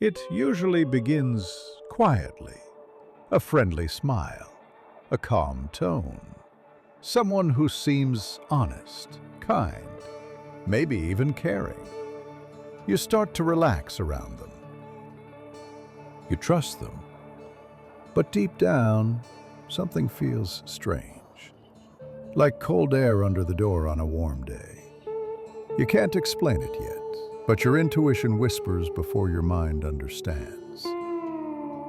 It usually begins quietly. A friendly smile, a calm tone, someone who seems honest, kind, maybe even caring. You start to relax around them. You trust them. But deep down, something feels strange, like cold air under the door on a warm day. You can't explain it yet, but your intuition whispers before your mind understands.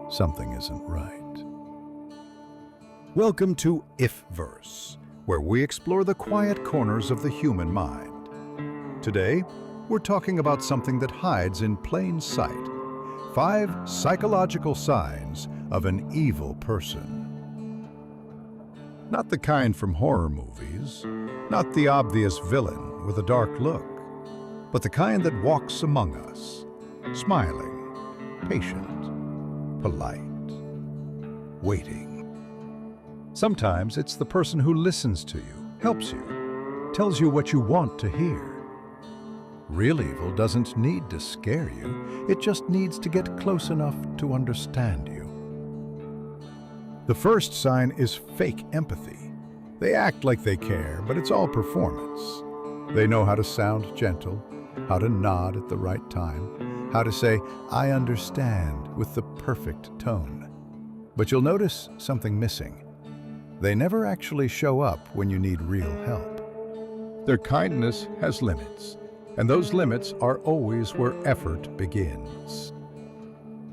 Something isn't right. Welcome to If Verse, where we explore the quiet corners of the human mind. Today, we're talking about something that hides in plain sight. 5 psychological signs of an evil person. Not the kind from horror movies, not the obvious villain with a dark look, but the kind that walks among us, smiling, patient, polite, waiting. Sometimes it's the person who listens to you, helps you, tells you what you want to hear. Real evil doesn't need to scare you, it just needs to get close enough to understand you. The first sign is fake empathy. They act like they care, but it's all performance. They know how to sound gentle, how to nod at the right time, how to say, "I understand," with the perfect tone. But you'll notice something missing. They never actually show up when you need real help. Their kindness has limits, and those limits are always where effort begins.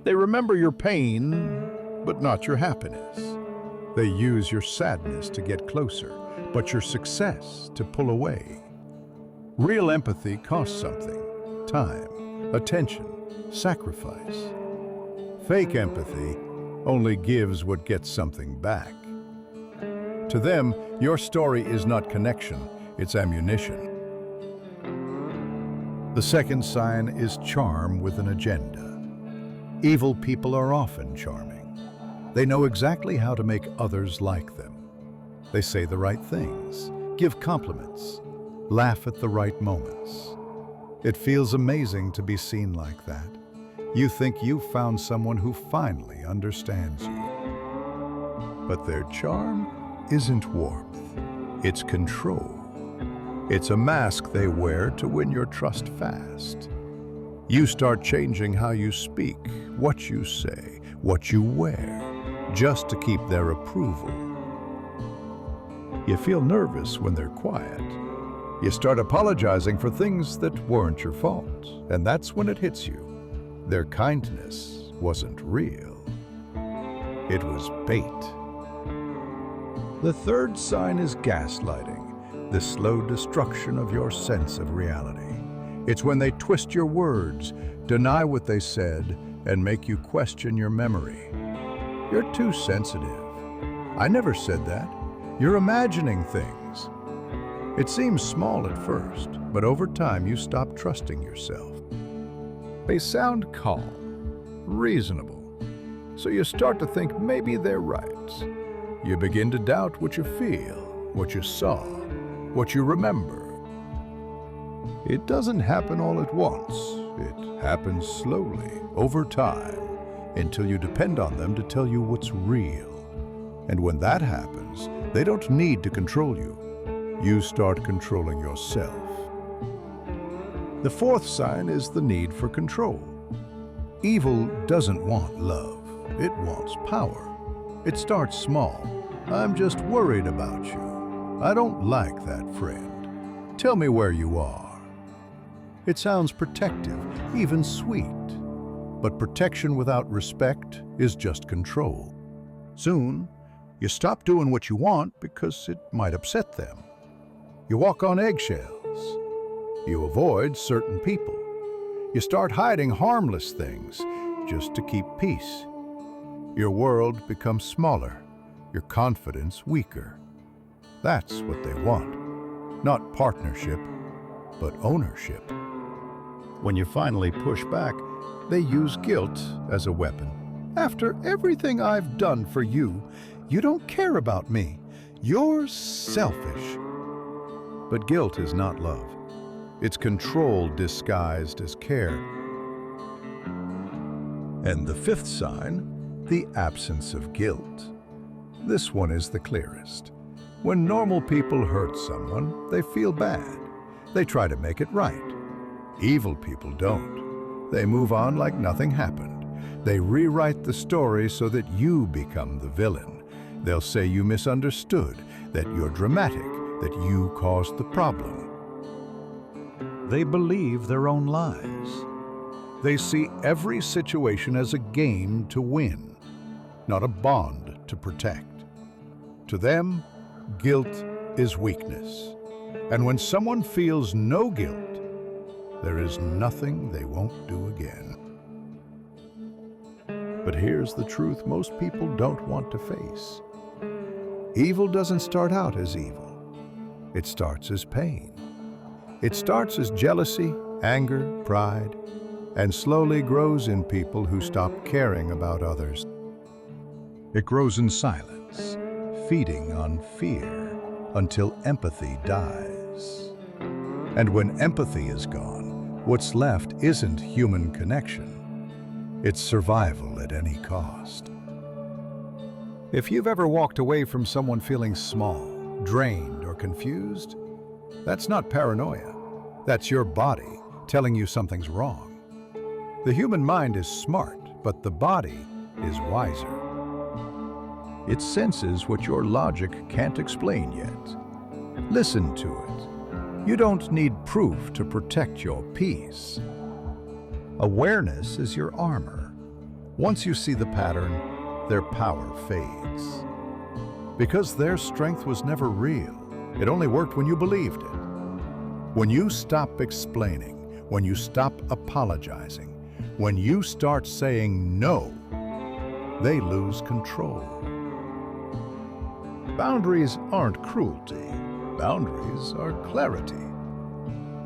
They remember your pain, but not your happiness. They use your sadness to get closer, but your success to pull away. Real empathy costs something: time, attention, sacrifice. Fake empathy only gives what gets something back. To them, your story is not connection, it's ammunition. The second sign is charm with an agenda. Evil people are often charming. They know exactly how to make others like them. They say the right things, give compliments, laugh at the right moments. It feels amazing to be seen like that. You think you've found someone who finally understands you. But their charm isn't warmth, it's control. It's a mask they wear to win your trust fast. You start changing how you speak, what you say, what you wear, just to keep their approval. You feel nervous when they're quiet. You start apologizing for things that weren't your fault, and that's when it hits you. Their kindness wasn't real. It was bait. The third sign is gaslighting, the slow destruction of your sense of reality. It's when they twist your words, deny what they said, and make you question your memory. You're too sensitive. I never said that. You're imagining things. It seems small at first, but over time you stop trusting yourself. They sound calm, reasonable, so you start to think maybe they're right. You begin to doubt what you feel, what you saw, what you remember. It doesn't happen all at once. It happens slowly, over time, until you depend on them to tell you what's real. And when that happens, they don't need to control you. You start controlling yourself. The fourth sign is the need for control. Evil doesn't want love. It wants power. It starts small. "I'm just worried about you. I don't like that friend. Tell me where you are." It sounds protective, even sweet. But protection without respect is just control. Soon, you stop doing what you want because it might upset them. You walk on eggshells. You avoid certain people. You start hiding harmless things just to keep peace. Your world becomes smaller, your confidence weaker. That's what they want. Not partnership, but ownership. When you finally push back, they use guilt as a weapon. "After everything I've done for you, you don't care about me. You're selfish." But guilt is not love. It's control disguised as care. And the fifth sign, the absence of guilt. This one is the clearest. When normal people hurt someone, they feel bad. They try to make it right. Evil people don't. They move on like nothing happened. They rewrite the story so that you become the villain. They'll say you misunderstood, that you're dramatic, that you caused the problem. They believe their own lies. They see every situation as a game to win, not a bond to protect. To them, guilt is weakness. And when someone feels no guilt, there is nothing they won't do again. But here's the truth most people don't want to face. Evil doesn't start out as evil. It starts as pain. It starts as jealousy, anger, pride, and slowly grows in people who stop caring about others. It grows in silence, feeding on fear, until empathy dies. And when empathy is gone, what's left isn't human connection. It's survival at any cost. If you've ever walked away from someone feeling small, drained, or confused, that's not paranoia. That's your body telling you something's wrong. The human mind is smart, but the body is wiser. It senses what your logic can't explain yet. Listen to it. You don't need proof to protect your peace. Awareness is your armor. Once you see the pattern, their power fades. Because their strength was never real. It only worked when you believed it. When you stop explaining, when you stop apologizing, when you start saying no, they lose control. Boundaries aren't cruelty. Boundaries are clarity.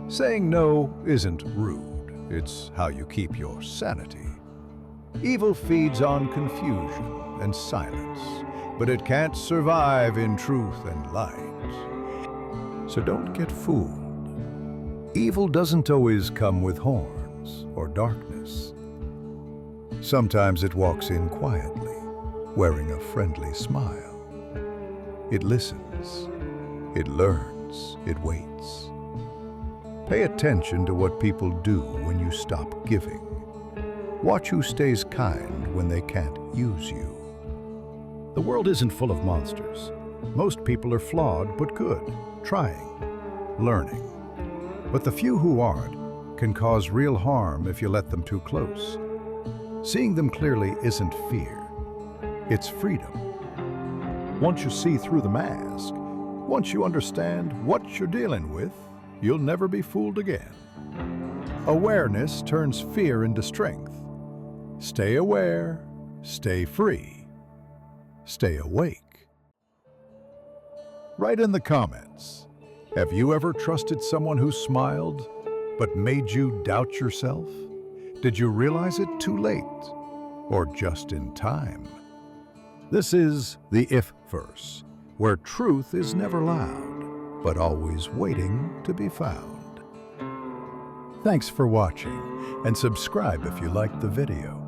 Saying no isn't rude. It's how you keep your sanity. Evil feeds on confusion and silence, but it can't survive in truth and light. So don't get fooled. Evil doesn't always come with horns or darkness. Sometimes it walks in quietly, wearing a friendly smile. It listens, it learns, it waits. Pay attention to what people do when you stop giving. Watch who stays kind when they can't use you. The world isn't full of monsters. Most people are flawed but good, trying, learning. But the few who aren't can cause real harm if you let them too close. Seeing them clearly isn't fear, it's freedom. Once you see through the mask, once you understand what you're dealing with, you'll never be fooled again. Awareness turns fear into strength. Stay aware, stay free, stay awake. Write in the comments, have you ever trusted someone who smiled but made you doubt yourself? Did you realize it too late or just in time? This is the If verse, where truth is never loud, but always waiting to be found. Thanks for watching, and subscribe if you liked the video.